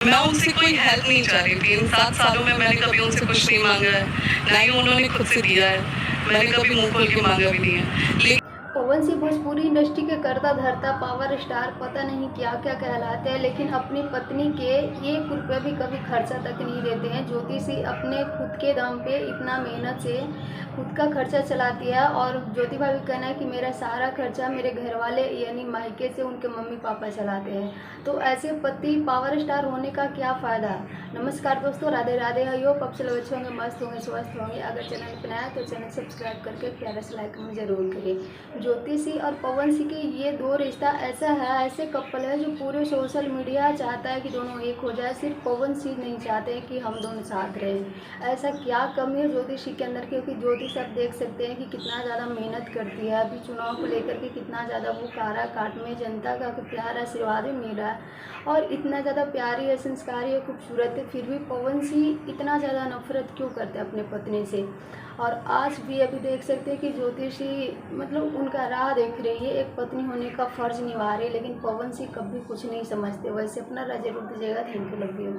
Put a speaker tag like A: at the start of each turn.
A: मैं उनसे कोई हेल्प नहीं चाह रही थी। इन 7 सालों में मैंने कभी उनसे कुछ नहीं मांगा है, ना ही उन्होंने खुद से दिया है। मैंने कभी मुंह खोल के मांगा भी नहीं है।
B: पवन सिंह भोजपुरी इंडस्ट्री के करता धरता पावर स्टार पता नहीं क्या क्या कहलाते हैं, लेकिन अपनी पत्नी के 1 रुपये भी कभी खर्चा तक नहीं देते हैं। ज्योति सिंह अपने खुद के दम पे इतना मेहनत से खुद का खर्चा चलाती है, और ज्योति भाभी का कहना है कि मेरा सारा खर्चा मेरे घर वाले यानी मायके से उनके मम्मी पापा चलाते हैं। तो ऐसे पति पावर स्टार होने का क्या फ़ायदा। नमस्कार दोस्तों, राधे राधे। आई होप आप सब लोग अच्छे होंगे, मस्त होंगे, स्वस्थ होंगे। अगर चैनल पर नया है तो चैनल सब्सक्राइब करके प्यारा सा लाइक कमेंट जरूर करें। ज्योति सिंह और पवन सिंह के ये 2 रिश्ता ऐसा है, ऐसे कपल है जो पूरे सोशल मीडिया चाहता है कि दोनों एक हो जाए। सिर्फ पवन सिंह नहीं चाहते कि हम दोनों साथ रहें। ऐसा क्या कमी है ज्योति सिंह के अंदर, क्योंकि ज्योति सब देख सकते हैं कि कितना ज़्यादा मेहनत करती है। अभी चुनाव को लेकर के कितना ज़्यादा वो कारा काट में जनता का प्यार आशीर्वाद भी मिल रहा है, और इतना ज़्यादा प्यारी है, संस्कारी है, खूबसूरत है। फिर भी पवन सिंह इतना ज़्यादा नफरत क्यों करते हैं अपने पत्नी से। और आज भी अभी देख सकते हैं कि ज्योति सिंह मतलब उनका राह देख रही है, एक पत्नी होने का फ़र्ज निभा रही है, लेकिन पवन सिंह कभी कुछ नहीं समझते। वैसे अपना राह जरूर दीजिएगा। Thank you, love you.